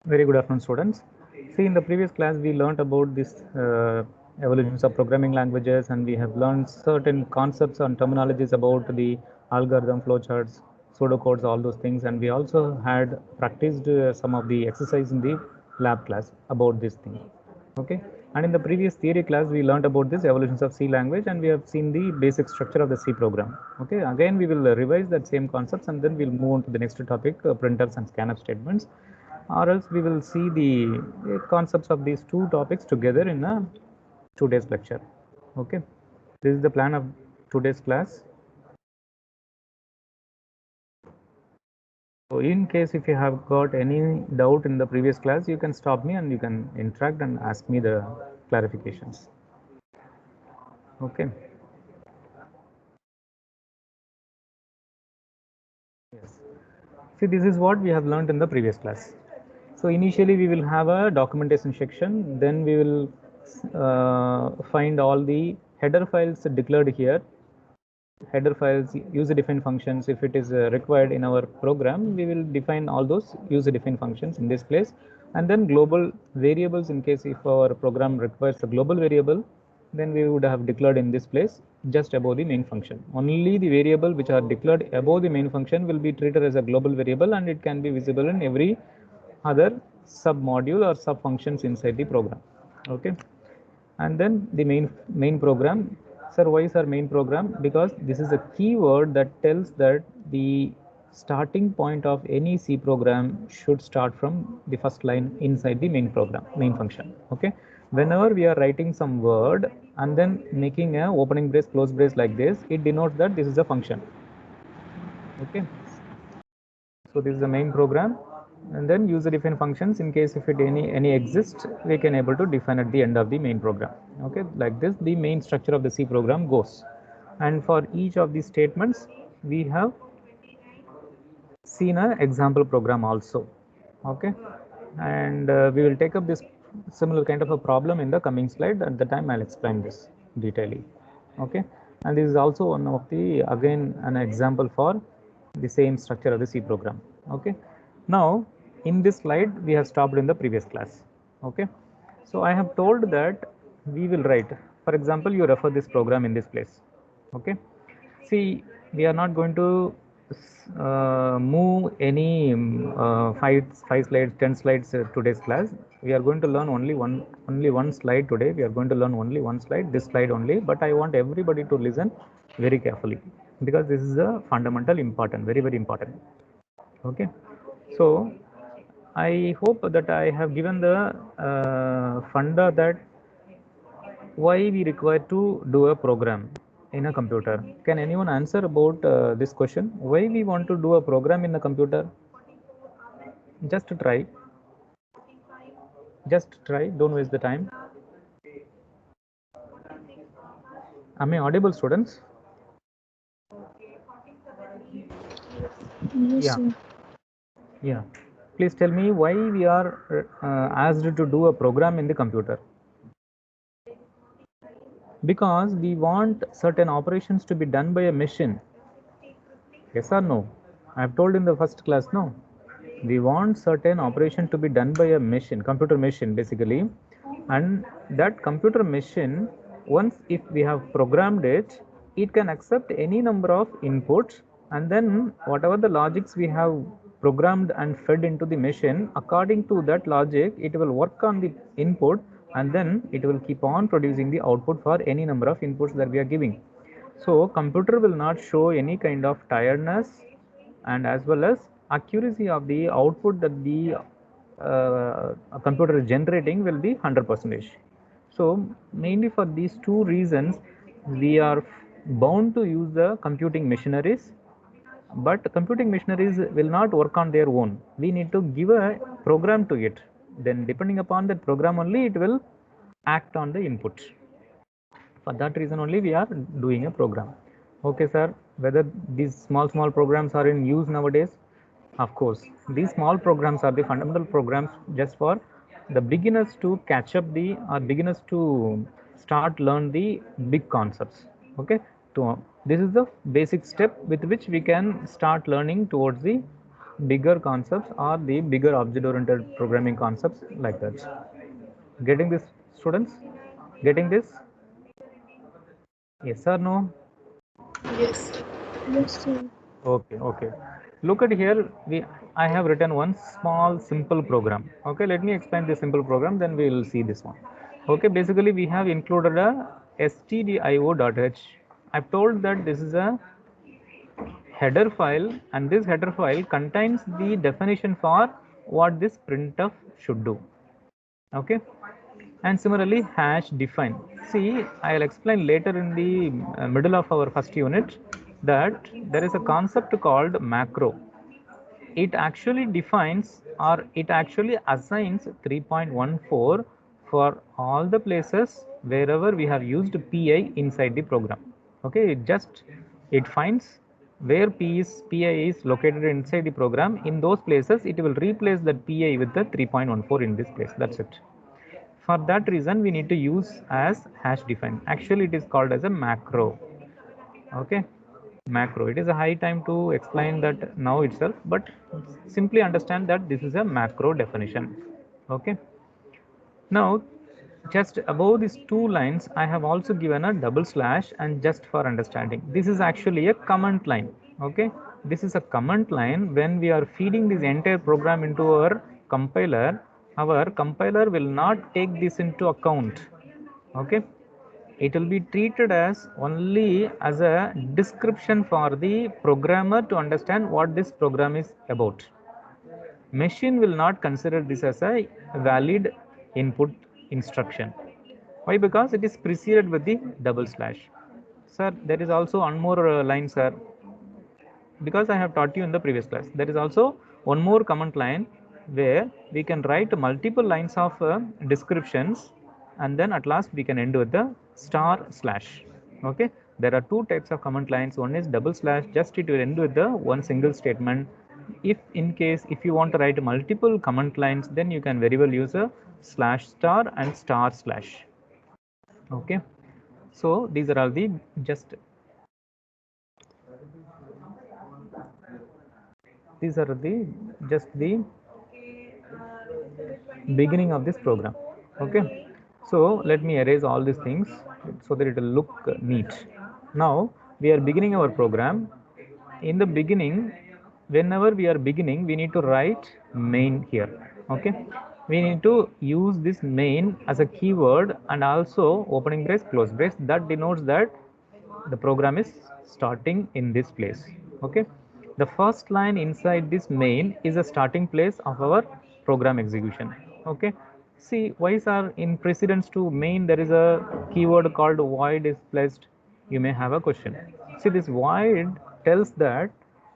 Very good afternoon, students. See, in the previous class, we learned about this evolutions of programming languages, and we have learned certain concepts and terminologies about the algorithm, flowcharts, pseudocodes, all those things. And we also had practiced some of the exercise in the lab class about this thing. Okay. And in the previous theory class, we learned about this evolutions of C language, and we have seen the basic structure of the C program. Okay. Again, we will revise that same concepts, and then we'll move on to the next topic, printers and scanf statements, or else we will see the concepts of these two topics together in a today's lecture. Okay, this is the plan of today's class. So in case if you have got any doubt in the previous class, you can stop me and you can interact and ask me the clarifications. Okay. Yes. See, this is what we have learned in the previous class. So initially we will have a documentation section, then we will find all the header files declared here, header files, user defined functions. If it is required in our program, we will define all those user defined functions in this place, and then global variables. In case if our program requires a global variable, then we would have declared in this place just above the main function. Only the variable which are declared above the main function will be treated as a global variable, and it can be visible in every other sub module or sub functions inside the program. Okay. And then the main program. Sir, why is our main program? Because this is a keyword that tells that the starting point of any C program should start from the first line inside the main program, main function. Okay, whenever we are writing some word and then making a opening brace, close brace like this, it denotes that this is a function. Okay, so this is the main program, and then user defined functions. In case if it any exists, we can able to define at the end of the main program. Okay, like this the main structure of the C program goes. And for each of these statements, we have seen an example program also. Okay, and we will take up this similar kind of a problem in the coming slide. At the time I'll explain this detailing. Okay, and this is also one of the again an example for the same structure of the C program. Okay, now in this slide we have stopped in the previous class. Okay, so I have told that we will write, for example, you refer this program in this place. Okay, see, we are not going to move any five slides, 10 slides today's class. We are going to learn only one slide today. We are going to learn only one slide, this slide only. But I want everybody to listen very carefully, because this is a fundamental important, very important. Okay, so I hope that I have given the funda that why we require to do a program in a computer. Can anyone answer about this question? Why we want to do a program in a computer? Just try. Just try. Don't waste the time. Am I audible, students? Yes, Yeah. sir. Yeah. Please tell me why we are asked to do a program in the computer. Because we want certain operations to be done by a machine. Yes or no? I have told in the first class, no? We want certain operation to be done by a machine, computer machine basically, and that computer machine, once if we have programmed it, it can accept any number of inputs, and then whatever the logics we have programmed and fed into the machine, according to that logic it will work on the input, and then it will keep on producing the output for any number of inputs that we are giving. So computer will not show any kind of tiredness, and as well as accuracy of the output that the computer is generating will be 100%. So mainly for these two reasons, we are bound to use the computing machineries, but computing machineries will not work on their own. We need to give a program to it. Then depending upon that program only, it will act on the input. For that reason only we are doing a program. Okay, sir, whether these small programs are in use nowadays? Of course, these small programs are the fundamental programs just for the beginners to catch up the, or beginners to start learn the big concepts. Okay, to this is the basic step with which we can start learning towards the bigger concepts or the bigger object-oriented programming concepts like that. Getting this, students? Getting this? Yes or no? Yes. Yes, sir. Okay, okay. Look at here. I have written one small simple program. Okay, let me explain this simple program, then we will see this one. Okay, basically we have included a stdio.h. I've told that this is a header file, and this header file contains the definition for what this printf should do. Okay, and similarly hash define. See, I'll explain later in the middle of our first unit that there is a concept called macro. It actually defines or it actually assigns 3.14 for all the places wherever we have used pi inside the program. Okay, it finds where pi is located inside the program. In those places it will replace that pi with the 3.14 in this place. That's it. For that reason we need to use as hash define. Actually it is called as a macro. Okay, macro. It is a high time to explain that now itself, but simply understand that this is a macro definition. Okay, now just above these two lines I have also given a double slash, and just for understanding, this is actually a comment line. Okay, this is a comment line. When we are feeding this entire program into our compiler will not take this into account. Okay, it will be treated as only as a description for the programmer to understand what this program is about. Machine will not consider this as a valid input instruction. Why? Because it is preceded with the double slash. Sir, there is also one more line, sir. Because I have taught you in the previous class, there is also one more command line where we can write multiple lines of descriptions, and then at last we can end with the star slash. Okay, there are two types of command lines. One is double slash, just it will end with the one single statement. If in case if you want to write multiple command lines, then you can very well use a slash star and star slash. Okay, so these are all the just the beginning of this program. Okay, so let me erase all these things so that it will look neat. Now we are beginning our program. In the beginning, whenever we are beginning, we need to write main here. Okay, we need to use this main as a keyword, and also opening brace, close brace, that denotes that the program is starting in this place. Okay, the first line inside this main is a starting place of our program execution. Okay, see, why are in precedence to main there is a keyword called void is placed? You may have a question. See, this void tells that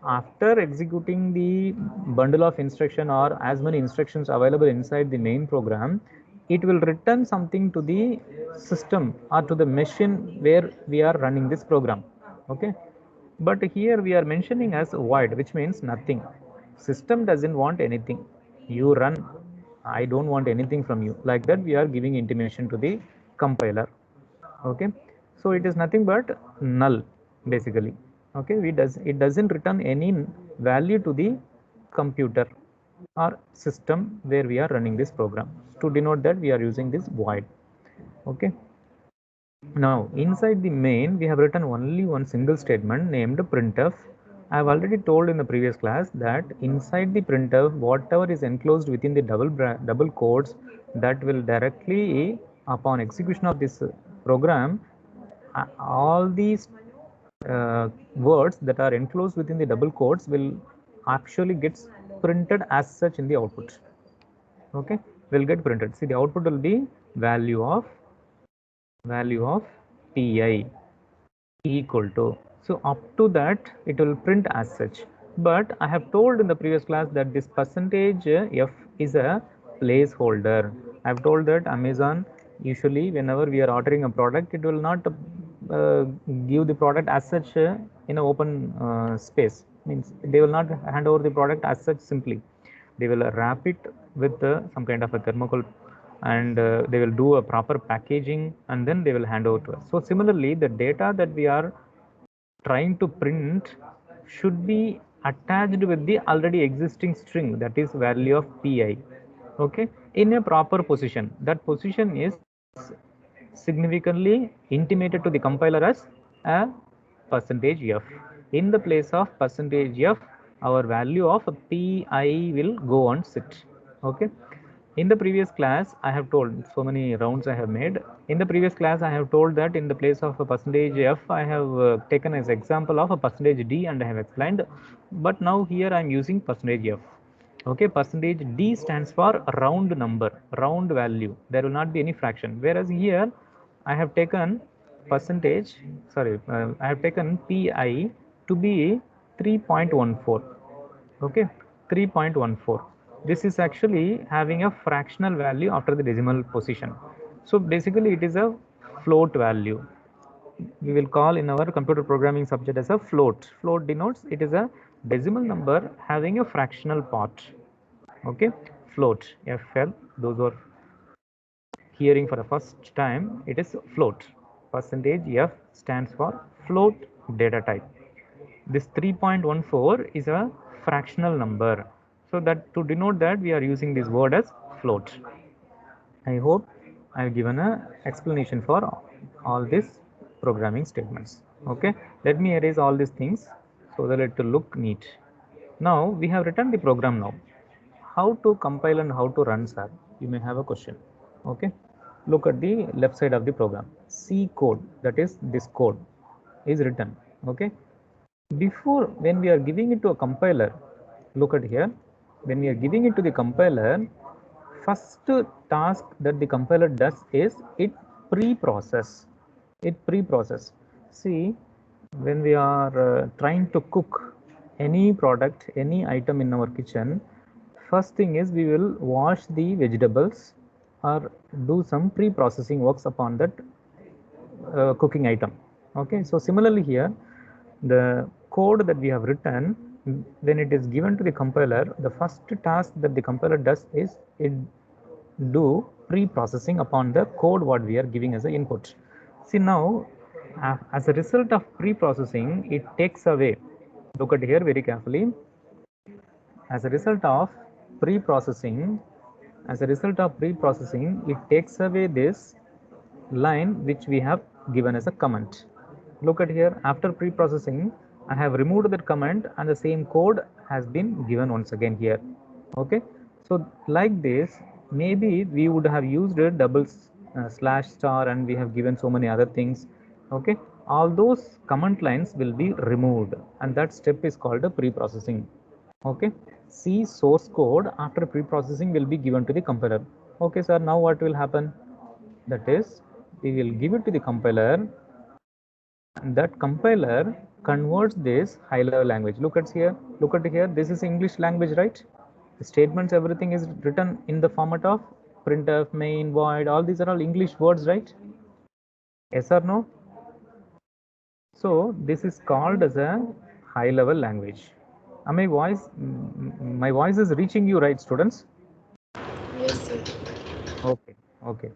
after executing the bundle of instruction or as many instructions available inside the main program, it will return something to the system or to the machine where we are running this program. Okay, but here we are mentioning as void, which means nothing. System doesn't want anything. You run, I don't want anything from you, like that we are giving intimation to the compiler. Okay, so it is nothing but null basically. Okay, it doesn't return any value to the computer or system where we are running this program. To denote that, we are using this void. Okay, now inside the main we have written only one single statement named printf. I have already told in the previous class that inside the printf, whatever is enclosed within the double quotes, that will directly upon execution of this program, all these words that are enclosed within the double quotes will actually gets printed as such in the output. Okay, will get printed. See, the output will be value of pi equal to, so up to that it will print as such. But I have told in the previous class that this percentage f is a placeholder. I have told that Amazon usually whenever we are ordering a product, it will not give the product as such in an open space. Means they will not hand over the product as such simply. They will wrap it with some kind of a thermocol, and they will do a proper packaging, and then they will hand over to us. So similarly, the data that we are trying to print should be attached with the already existing string, that is value of pi, okay, in a proper position. That position is significantly intimated to the compiler as a percentage f. In the place of percentage f, our value of pi will go on sit. Okay. In the previous class, I have told, so many rounds I have made. In the previous class, I have told that in the place of a percentage f, I have taken as example of a percentage d and I have explained. But now here I am using percentage f. Okay, percentage d stands for round number, round value. There will not be any fraction. Whereas here, I have taken percentage, sorry, I have taken pi to be 3.14. Okay, 3.14. This is actually having a fractional value after the decimal position. So basically it is a float value. We will call in our computer programming subject as a float. Float denotes it is a decimal number having a fractional part. Okay, float, FL. Those who are hearing for the first time, it is float. Percentage F stands for float data type. This 3.14 is a fractional number. So that to denote that, we are using this word as float. I hope I have given a explanation for all these programming statements. Okay, let me erase all these things so that it will look neat. Now we have written the program now. How to compile and how to run, sir? You may have a question. Okay, look at the left side of the program. C code, that is this code, is written. Okay, before, when we are giving it to a compiler, look at here, when we are giving it to the compiler, first task that the compiler does is it pre-process. See, when we are trying to cook any product, any item in our kitchen, first thing is we will wash the vegetables or do some pre-processing works upon that cooking item. Okay, so similarly here, the code that we have written, when it is given to the compiler, the first task that the compiler does is it do pre-processing upon the code what we are giving as an input. See now, as a result of pre-processing, it takes away, look at here very carefully, as a result of pre-processing, it takes away this line which we have given as a comment. Look at here, after pre-processing, I have removed that comment and the same code has been given once again here. Okay, so like this, maybe we would have used a double slash star and we have given so many other things. Okay, all those comment lines will be removed and that step is called a pre-processing. Okay, C source code after pre-processing will be given to the compiler. Okay, sir, now what will happen? That is, we will give it to the compiler and that compiler converts this high level language. Look at here, this is English language, right? The statements, everything is written in the format of printf, main, void, all these are all English words, right? Yes or no? So this is called as a high level language. My voice is reaching you, right, students? Yes, sir. Okay,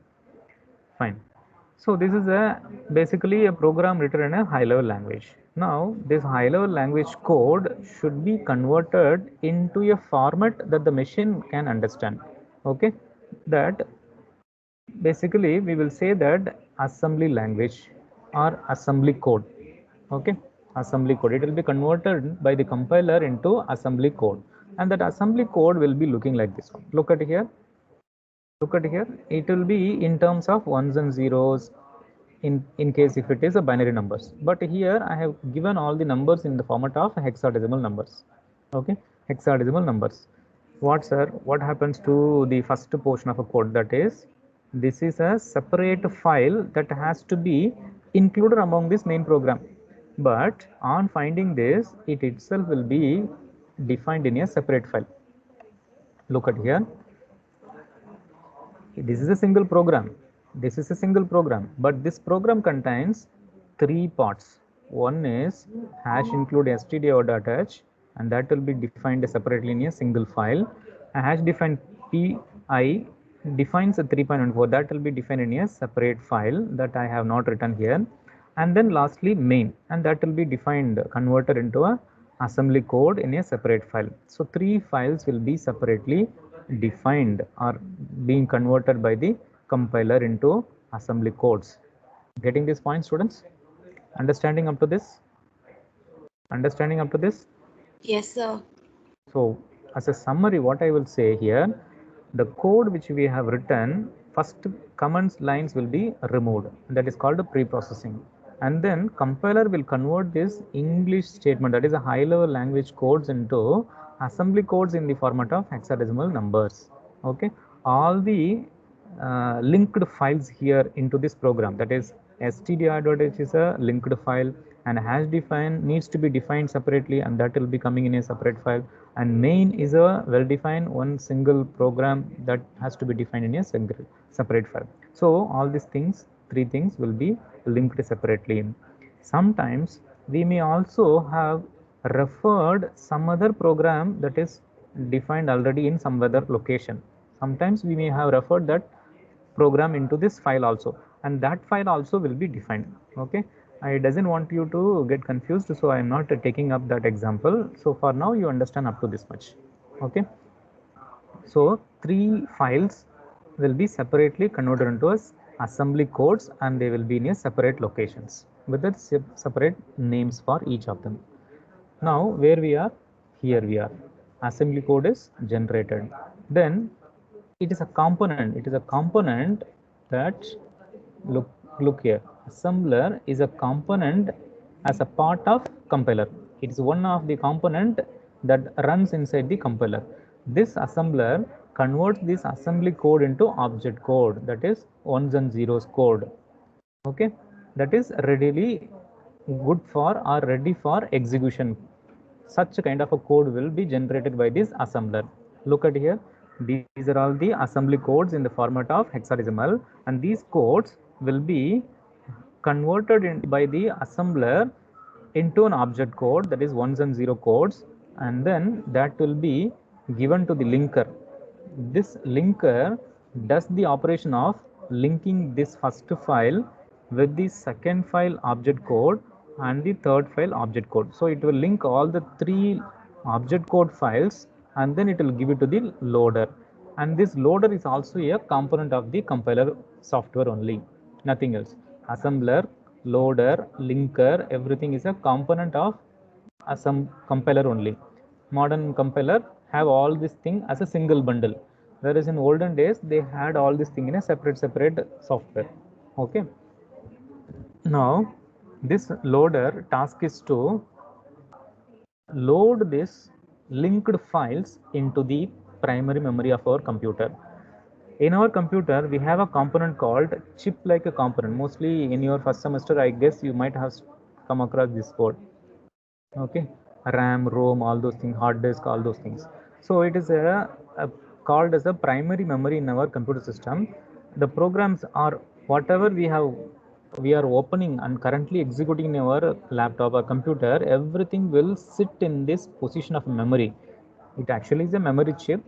fine. So this is basically a program written in a high level language. Now this high level language code should be converted into a format that the machine can understand. Okay, that basically we will say that assembly language or assembly code. Okay, assembly code, it will be converted by the compiler into assembly code, and that assembly code will be looking like this one. Look at here, it will be in terms of ones and zeros in case if it is a binary numbers, but here I have given all the numbers in the format of hexadecimal numbers. Okay, hexadecimal numbers. What, sir, what happens to the first portion of a code? That is, this is a separate file that has to be included among this main program, but on finding this, it itself will be defined in a separate file. Look at here, this is a single program, but this program contains three parts. One is hash include stdio.h, and that will be defined separately in a single file. A hash defined pi defines a 3.14, that will be defined in a separate file that I have not written here. And then lastly main, and that will be defined converted into a assembly code in a separate file. So 3 files will be separately defined or being converted by the compiler into assembly codes. Getting this point, students? Understanding up to this? Understanding up to this? Yes, sir. So as a summary, what I will say here, the code which we have written, first comments lines will be removed. That is called pre-processing. And then compiler will convert this English statement, that is a high-level language codes, into assembly codes in the format of hexadecimal numbers. Okay, all the linked files here into this program, that is std.h is a linked file, and hash define needs to be defined separately, and that will be coming in a separate file, and main is a well defined one single program that has to be defined in a single separate file. So all these things, three things, will be linked separately. Sometimes we may also have referred some other program that is defined already in some other location. Sometimes we may have referred that program into this file also, and that file also will be defined. Okay, I doesn't want you to get confused, so I am not taking up that example. So for now you understand up to this much. Okay, so 3 files will be separately converted into as assembly codes, and they will be in a separate locations with the separate names for each of them. Now where we are? Here we are. Assembly code is generated. Then it is a component. It is a component that, look here. Assembler is a component as a part of compiler. It is one of the component that runs inside the compiler. This assembler converts this assembly code into object code, that is ones and zeros code. Okay, that is readily good for or ready for execution. Such kind of a code will be generated by this assembler. Look at here, these are all the assembly codes in the format of hexadecimal, and these codes will be converted by the assembler into an object code, that is ones and zero codes, and then that will be given to the linker. This linker does the operation of linking this first file with the second file object code and the third file object code. So it will link all the 3 object code files, and then it will give it to the loader, and this loader is also a component of the compiler software only, nothing else. Assembler, loader, linker, everything is a component of some compiler only. Modern compiler have all this thing as a single bundle, whereas in olden days they had all this thing in a separate software. Okay, now this loader task is to load this linked files into the primary memory of our computer. In our computer, we have a component called chip like a component. Mostly in your first semester, I guess you might have come across this word. Okay, RAM, ROM, all those things, hard disk, all those things. So it is a called as a primary memory in our computer system. The programs are whatever we are opening and currently executing in our laptop or computer, everything will sit in this position of memory. It actually is a memory chip.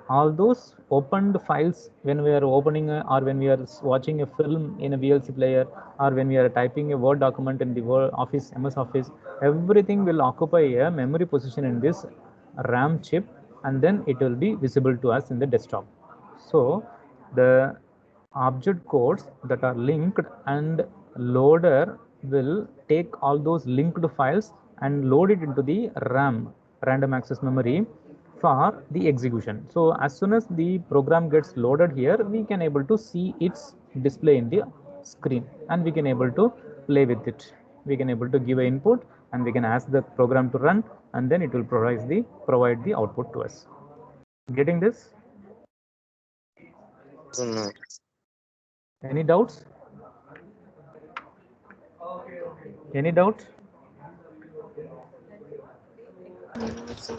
All those opened files, when we are opening or when we are watching a film in a VLC player, or when we are typing a Word document in the Word Office, MS Office, everything will occupy a memory position in this RAM chip, and then it will be visible to us in the desktop. So the object codes that are linked, and loader will take all those linked files and load it into the RAM, random access memory, for the execution. So as soon as the program gets loaded here, we can able to see its display in the screen, and we can able to play with it. We can able to give an input, and we can ask the program to run, and then it will provide the output to us. Getting this? No. Any doubts? Any doubts? No, sir.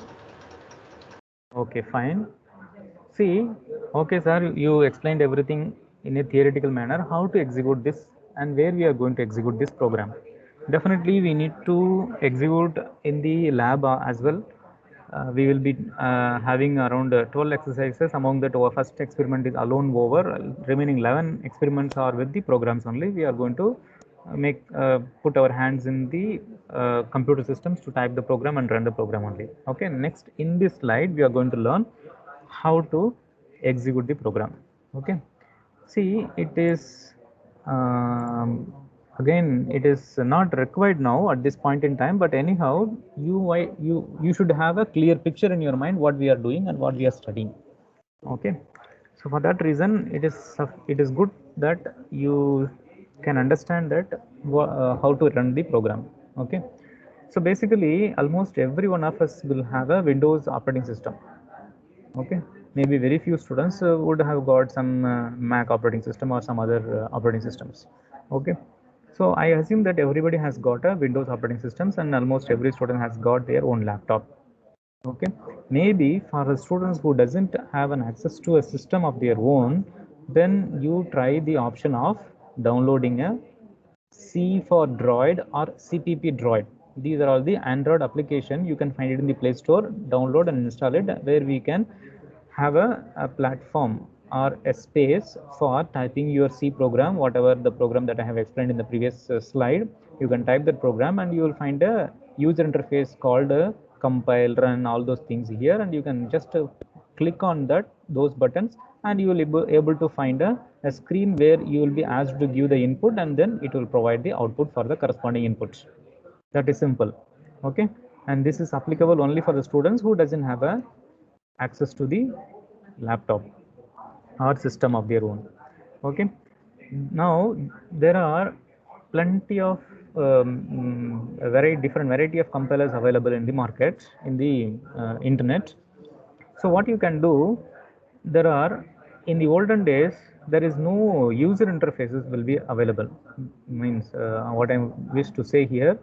Okay, fine. See, okay, sir, you explained everything in a theoretical manner, how to execute this and where we are going to execute this program. Definitely, we need to execute in the lab as well. We will be having around 12 exercises. Among that, our first experiment is alone over. Remaining 11 experiments are with the programs only. We are going to put our hands in the computer systems to type the program and run the program only. Okay, next in this slide we are going to learn how to execute the program. Okay, see, it is again, it is not required now at this point in time, but anyhow you should have a clear picture in your mind what we are doing and what we are studying. Okay, so for that reason it is good that you can understand that how to run the program. Okay, so basically almost every one of us will have a Windows operating system. Okay, maybe very few students would have got some Mac operating system or some other operating systems. Okay, so I assume that everybody has got a Windows operating systems and almost every student has got their own laptop. Okay, maybe for the students who doesn't have an access to a system of their own, then you try the option of downloading a C for Droid or CPP Droid. These are all the Android application. You can find it in the Play Store, download and install it, where we can have a platform or a space for typing your C program, whatever the program that I have explained in the previous slide. You can type that program and you will find a user interface called compile, run, all those things here, and you can just click on those buttons, and you will be able to find a screen where you will be asked to give the input, and then it will provide the output for the corresponding inputs. That is simple. Okay, and this is applicable only for the students who doesn't have a access to the laptop or system of their own. Okay, now there are plenty of a very different variety of compilers available in the market, in the internet. So what you can do, there are, in the olden days, there is no user interfaces will be available. Means what I wish to say here,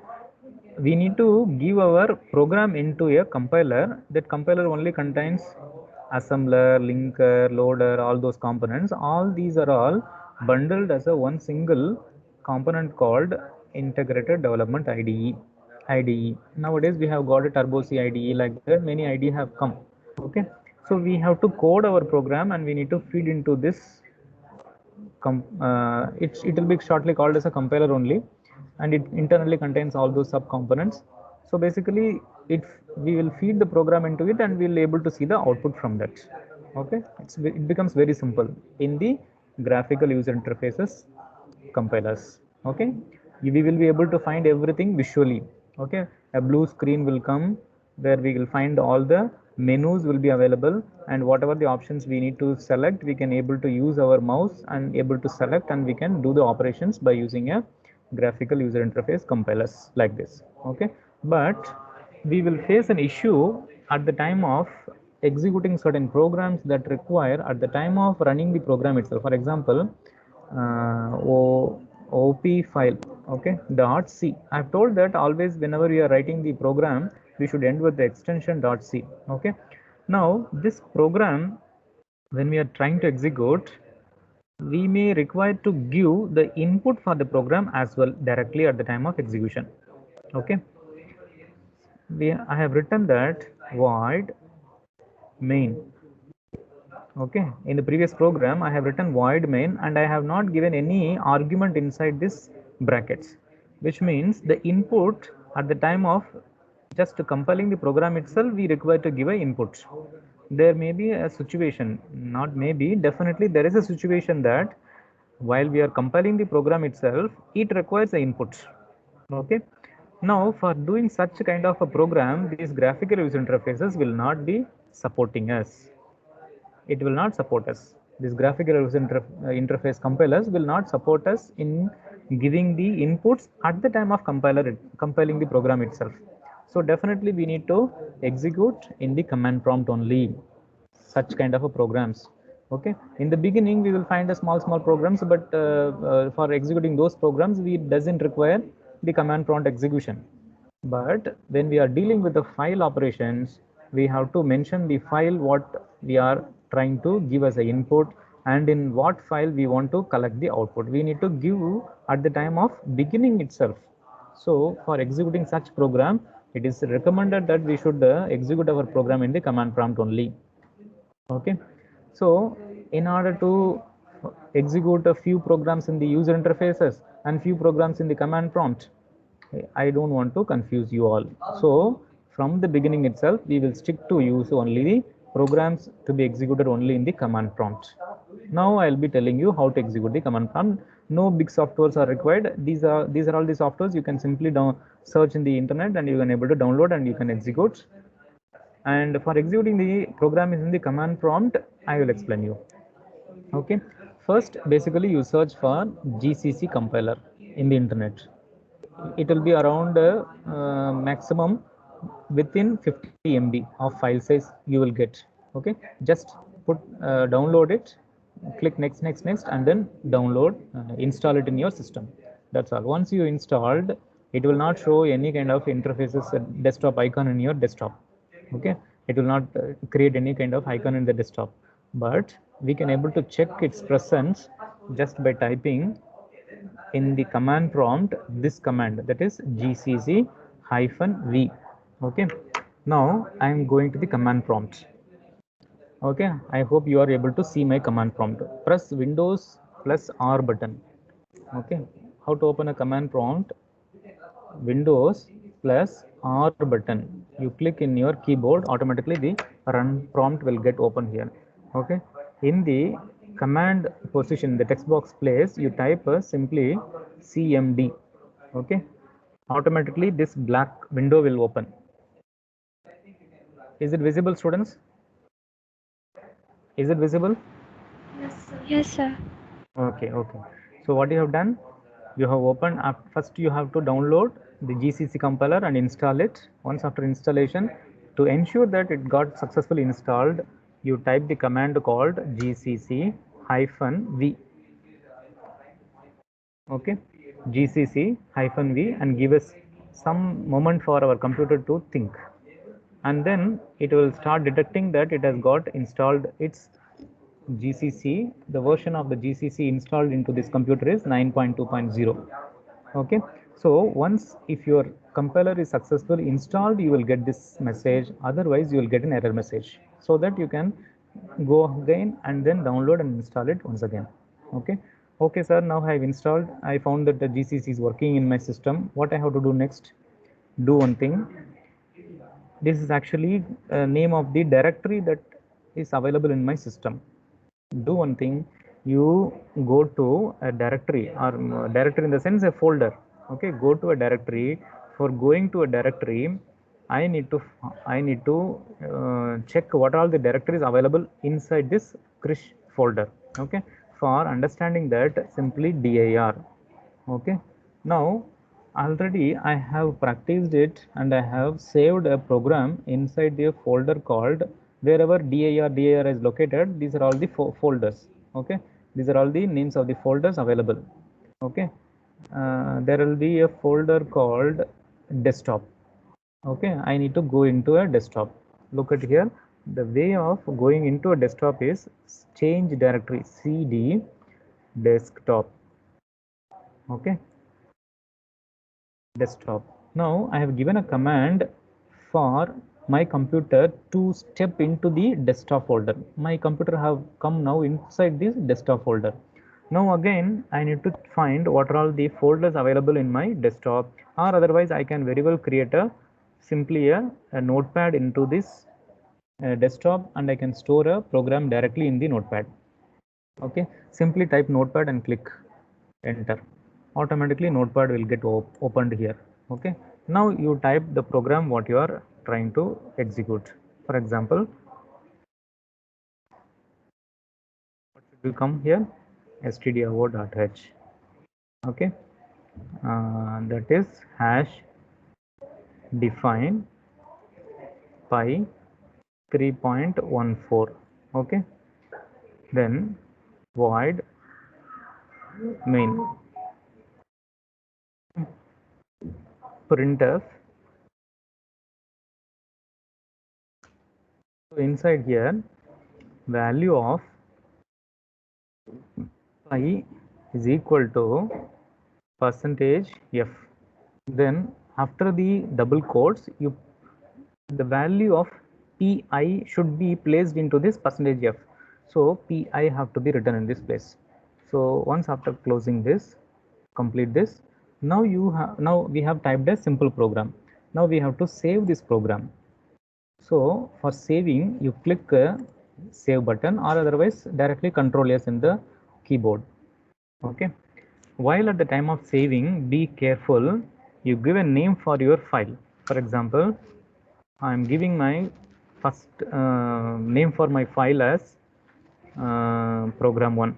we need to give our program into a compiler. That compiler only contains assembler, linker, loader, all those components. All these are all bundled as a one single component called integrated development IDE. Nowadays we have got a turbo C IDE, like that many IDE have come. Okay, so we have to code our program and we need to feed into this it will be shortly called as a compiler only, and it internally contains all those sub components. So basically we will feed the program into it and we'll able to see the output from that. Okay, it becomes very simple in the graphical user interfaces compilers. Okay, we will be able to find everything visually. Okay, a blue screen will come where we will find all the menus will be available, and whatever the options we need to select, we can able to use our mouse and able to select, and we can do the operations by using a graphical user interface compilers like this. Okay, but we will face an issue at the time of executing certain programs that require at the time of running the program itself. For example, op file, okay, .c. I've told that always whenever we are writing the program, we should end with the extension .c. Okay, now this program, when we are trying to execute, we may require to give the input for the program as well directly at the time of execution. Okay, I have written that void main. Okay, in the previous program I have written void main and I have not given any argument inside this brackets, which means the input at the time of just compiling the program itself, we require to give a input. There may be a situation, not maybe, definitely there is a situation that while we are compiling the program itself, it requires the input. Okay, now for doing such kind of a program, these graphical user interfaces will not be supporting us. It will not support us. This graphical user interface compilers will not support us in giving the inputs at the time of compiling the program itself. So definitely we need to execute in the command prompt only such kind of a programs. Okay, in the beginning we will find the small programs, but for executing those programs we doesn't require the command prompt execution. But when we are dealing with the file operations, we have to mention the file what we are trying to give as an input, and in what file we want to collect the output. We need to give at the time of beginning itself. So for executing such program, it is recommended that we should execute our program in the command prompt only. Okay, so in order to execute a few programs in the user interfaces, and few programs in the command prompt. I don't want to confuse you all. So from the beginning itself, we will stick to use only the programs to be executed only in the command prompt. Now I'll be telling you how to execute the command prompt. No big softwares are required. These are all the softwares you can simply search in the internet and you can able to download and you can execute. And for executing the program in the command prompt, I will explain you. Okay, first basically you search for GCC compiler in the internet. It will be around maximum within 50 MB of file size you will get. Okay, just put download it, click next, and then download, install it in your system. That's all. Once you installed, it will not show any kind of interfaces, desktop icon in your desktop. Okay, it will not create any kind of icon in the desktop, but we can able to check its presence just by typing in the command prompt this command, that is gcc -v. Okay, now I am going to the command prompt. Okay, I hope you are able to see my command prompt. Press Windows plus R button. Okay, how to open a command prompt? Windows plus R button. You click in your keyboard, automatically the run prompt will get open here. Okay, in the command position, the text box place, you type simply CMD. Okay, automatically this black window will open. Is it visible, students? Is it visible? Yes, sir. Okay, okay. So what you have done, you have opened up. First you have to download the GCC compiler and install it. Once after installation, to ensure that it got successfully installed, you type the command called gcc-v. Okay, gcc-v, and give us some moment for our computer to think, and then it will start detecting that it has got installed its GCC. The version of the GCC installed into this computer is 9.2.0. Okay, so once if your compiler is successfully installed, you will get this message. Otherwise, you will get an error message, so that you can go again and then download and install it once again. Okay, okay, sir. Now I have installed. I found that the GCC is working in my system. What I have to do next? Do one thing. This is actually a name of the directory that is available in my system. Do one thing, you go to a directory, or directory in the sense a folder. Okay, go to a directory. For going to a directory, I need to check what are the directories available inside this Krish folder. Okay, for understanding that, simply dir. Okay, now already I have practiced it and I have saved a program inside the folder called, wherever dir is located, these are all the folders. Okay, these are all the names of the folders available. Okay, there will be a folder called desktop. Okay, I need to go into a desktop. Look at here, the way of going into a desktop is change directory, cd desktop. Okay, desktop. Now I have given a command for my computer to step into the desktop folder. My computer have come now inside this desktop folder. Now again I need to find what are all the folders available in my desktop, or otherwise I can very well create a simply a notepad into this desktop, and I can store a program directly in the notepad. Okay, simply type notepad and click enter. Automatically notepad will get opened here. Okay, now you type the program what you are trying to execute. For example, what should will come here? stdio.h. Okay, that is hash define pi 3.14. Okay, then void main printf. So inside here, value of pi is equal to percentage f. Then after the double quotes, the value of pi should be placed into this percentage f. So pi have to be written in this place. So once after closing this, complete this. Now we have typed a simple program. Now we have to save this program. So for saving, you click save button, or otherwise directly Control S in the keyboard. Okay. While at the time of saving, be careful. You give a name for your file. For example, I am giving my first name for my file as program1.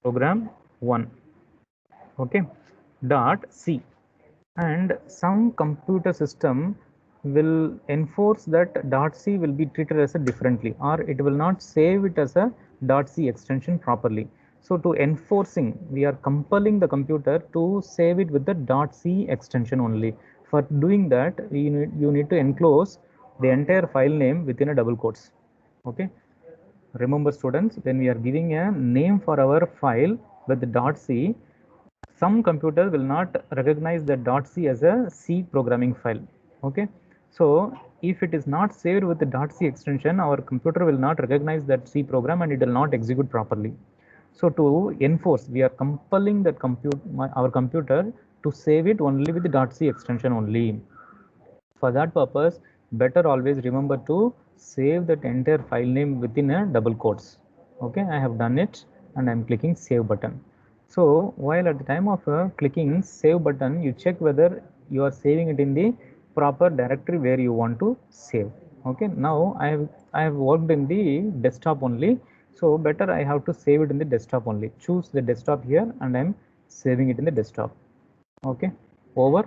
Program1. Okay. .c. And some computer system will enforce that .c will be treated as a differently, or it will not save it as a .c extension properly. So to enforcing, we are compelling the computer to save it with the .c extension only. For doing that, you need to enclose the entire file name within a double quotes. Okay. Remember students, when we are giving a name for our file with the .c, some computers will not recognize the .c as a C programming file. Okay, so if it is not saved with the .c extension, our computer will not recognize that C program and it will not execute properly. So to enforce, we are compelling that our computer to save it only with the .c extension only. For that purpose, better always remember to save that entire file name within a double quotes. Okay, I have done it and I am clicking save button. So while at the time of clicking save button, you check whether you are saving it in the proper directory where you want to save. Okay, now I have worked in the desktop only, so better I have to save it in the desktop only. Choose the desktop here and I am saving it in the desktop. Okay, over.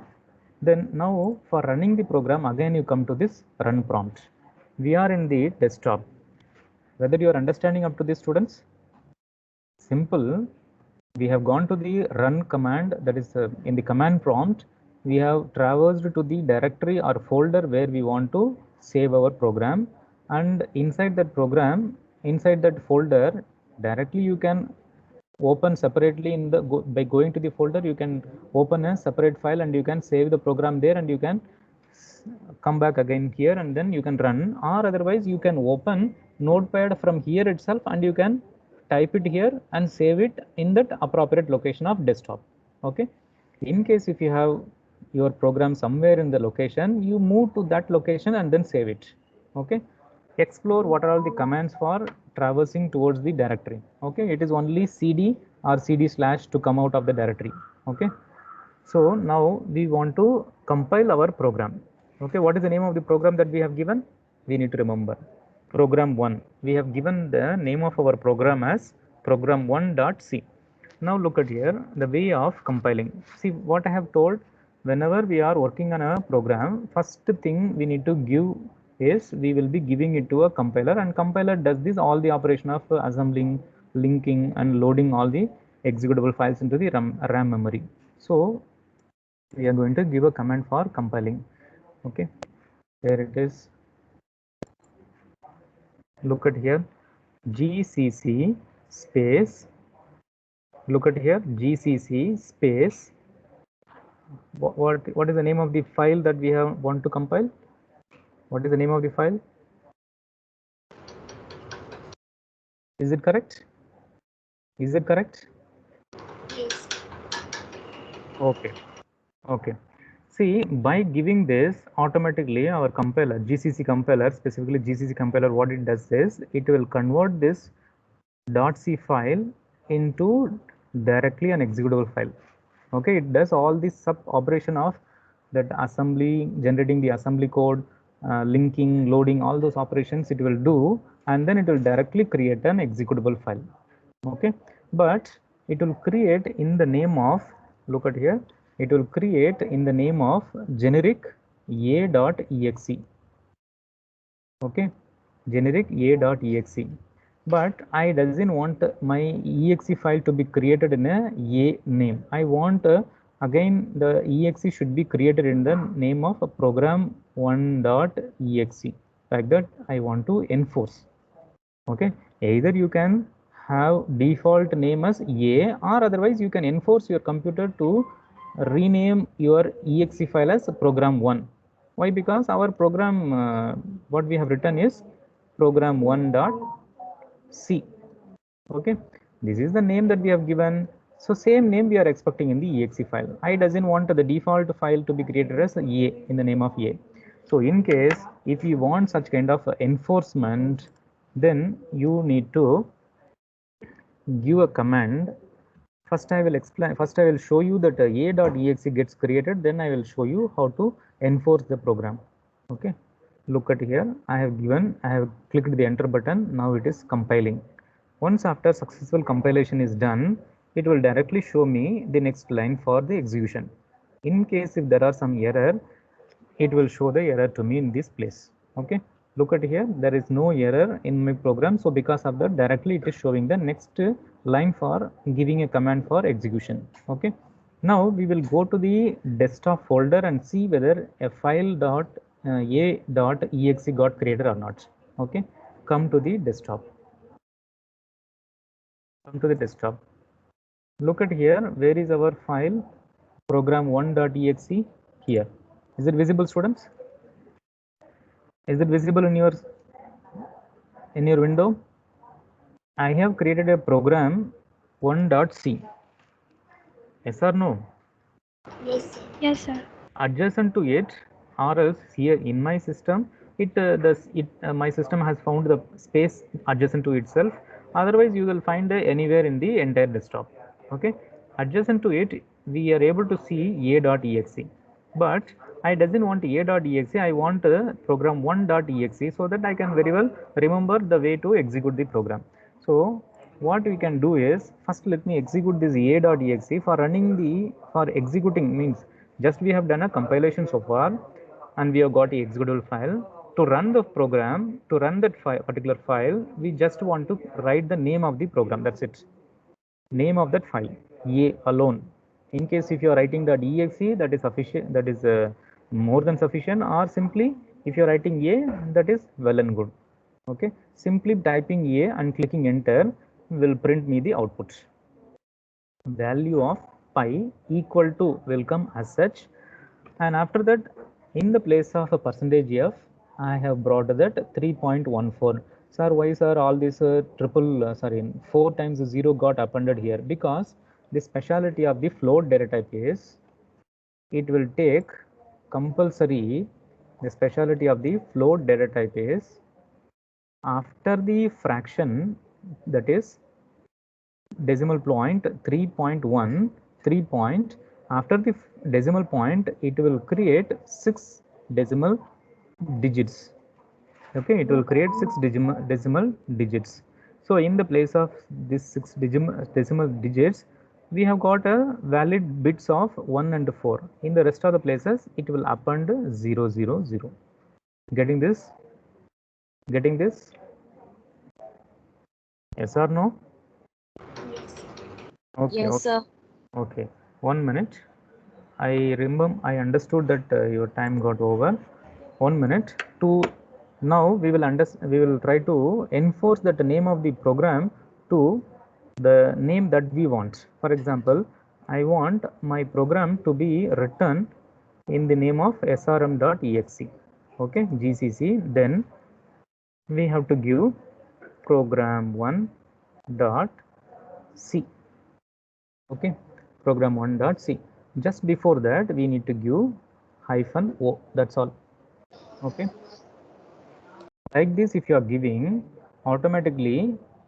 Then now for running the program, again you come to this run prompt. We are in the desktop. Whether you are understanding up to this, students? Simple. We have gone to the run command, that is in the command prompt. We have traversed to the directory or folder where we want to save our program, and inside that program, inside that folder, directly you can open separately in the by going to the folder. You can open a separate file and you can save the program there, and you can come back again here and then you can run, or otherwise you can open notepad from here itself and you can type it here and save it in that appropriate location of desktop. Okay, in case if you have your program somewhere in the location, you move to that location and then save it. Okay, explore what are all the commands for traversing towards the directory. Okay, it is only cd or cd slash to come out of the directory. Okay, so now we want to compile our program. Okay, what is the name of the program that we have given? We need to remember program1. We have given the name of our program as program1.c. Now look at here the way of compiling. See what I have told. Whenever we are working on a program, first thing we need to give is we will be giving it to a compiler, and compiler does this all the operation of assembling, linking and loading all the executable files into the RAM memory. So we are going to give a command for compiling. Okay, here it is. Look at here, gcc space, look at here, gcc space, what is the name of the file that we want to compile? What is the name of the file? Is it correct? Is it correct? Yes. Okay. Okay. See, by giving this, automatically our compiler, GCC compiler, specifically GCC compiler, what it does is it will convert this .c file into directly an executable file. Okay, it does all this sub operation of that assembly, generating the assembly code, linking, loading, all those operations it will do, and then it will directly create an executable file. Okay, but it will create in the name of, look at here, it will create in the name of generic a.exe. Okay, generic a.exe. But I doesn't want my exe file to be created in a name. I want again the exe should be created in the name of a program1.exe. Like that I want to enforce. Okay, either you can have default name as a, or otherwise you can enforce your computer to rename your exe file as program1. Why? Because our program what we have written is program1.c. Okay, This is the name that we have given. So same name we are expecting in the exe file. I doesn't want the default file to be created as a in the name of a. So in case if you want such kind of enforcement, then you need to give a command. First I will explain, first I will show you that a.exe gets created, then I will show you how to enforce the program. Okay, look at here, I have clicked the enter button. Now it is compiling. Once after successful compilation is done, it will directly show me the next line for the execution. In case if there are some error, it will show the error to me in this place. Okay, look at here, there is no error in my program. So because of that, directly it is showing the next line for giving a command for execution. Okay, now we will go to the desktop folder and see whether a file a.exe got created or not. Okay, come to the desktop. Come to the desktop. Look at here, where is our file program1.exe? Here. Is it visible, students? Is it visible in your window? I have created a program 1.c. Yes or no? Yes, sir. Yes, sir. Adjacent to it, or else here in my system, my system has found the space adjacent to itself. Otherwise, you will find anywhere in the entire desktop. Okay, adjacent to it, we are able to see a.exe. But I doesn't want a.exe. I want program 1.exe, so that I can very well remember the way to execute the program. So what we can do is, first let me execute this a.exe. For executing means, just we have done a compilation so far, and we have got the executable file. To run the program, to run that particular file, we just want to write the name of the program. That's it. Name of that file, a alone. In case if you are writing the exe, that is sufficient, that is more than sufficient, or simply if you are writing a, that is well and good. Okay, simply typing a and clicking enter will print me the output. Value of pi equal to will come as such, and after that, in the place of a percentage f, I have brought that 3.14. Sir, why sir all this sorry, 4 times 0 got appended here? Because the speciality of the float data type is, it will take compulsory, the speciality of the float data type is, after the fraction, that is decimal point 3.1, 3 point, after the decimal point, it will create 6 decimal digits. Okay, it will create 6 decimal digits. So in the place of this 6 decimal digits, we have got a valid bits of 1 and 4. In the rest of the places, it will append 0, 0, 0. Getting this? Getting this? Yes or no? Okay, Yes, okay. sir. Okay, 1 minute. I understood that your time got over. 1 minute. To now we will try to enforce that name of the program to the name that we want. For example, I want my program to be written in the name of srm.exe. Okay, GCC. Then we have to give program1.c. Okay, program1.c. Just before that, we need to give -o. That's all. Okay, like this, if you are giving, automatically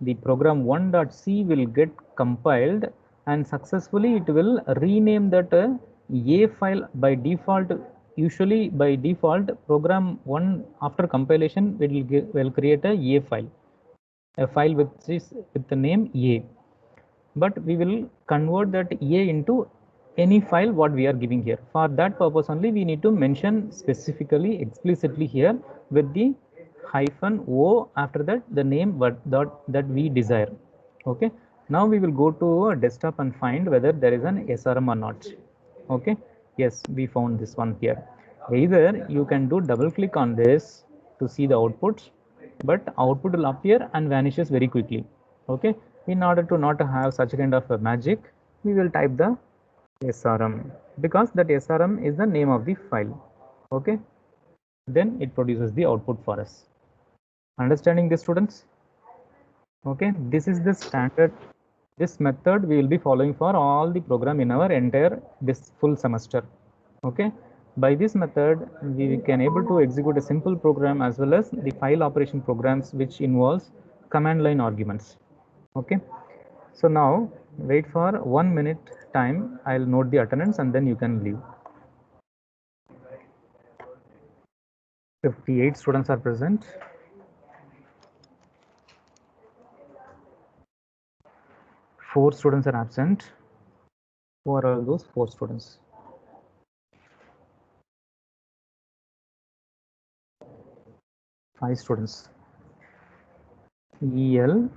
the program1.c will get compiled, and successfully it will rename that a file by default. Usually by default, program 1 after compilation will create a file, a file which is with the name a. But we will convert that a into any file what we are giving here. For that purpose only, we need to mention specifically, explicitly here with the -o, after that the name that we desire. Okay, now we will go to a desktop and find whether there is an srm or not. Okay, yes, we found this one here. Either you can do double click on this to see the output, but output will appear and vanishes very quickly. Okay, in order to not have such kind of a magic, we will type the srm, because that srm is the name of the file. Okay, then it produces the output for us. Understanding this, students? Okay, this is the standard This method we will be following for all the program in our entire this full semester. Okay. By this method, we can able to execute a simple program as well as the file operation programs which involves command line arguments. Okay. So now wait for 1 minute time. I'll note the attendance and then you can leave. 58 students are present. 4 students are absent. Who are all those 4 students? Five students. EL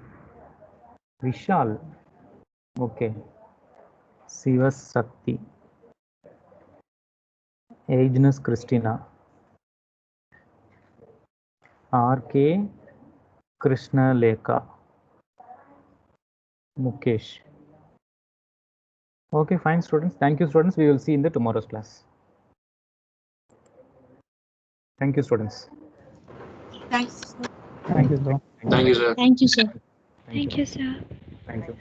Vishal. Okay. Sivas Sakti. Agnes Christina. RK Krishna Lekha. Mukesh. Okay, fine, students. Thank you, students. We will see in the tomorrow's class. Thank you, students. Thanks. Thank you, sir. Thank you, sir. Thank you, sir. Thank you. Thank you, sir. Thank you.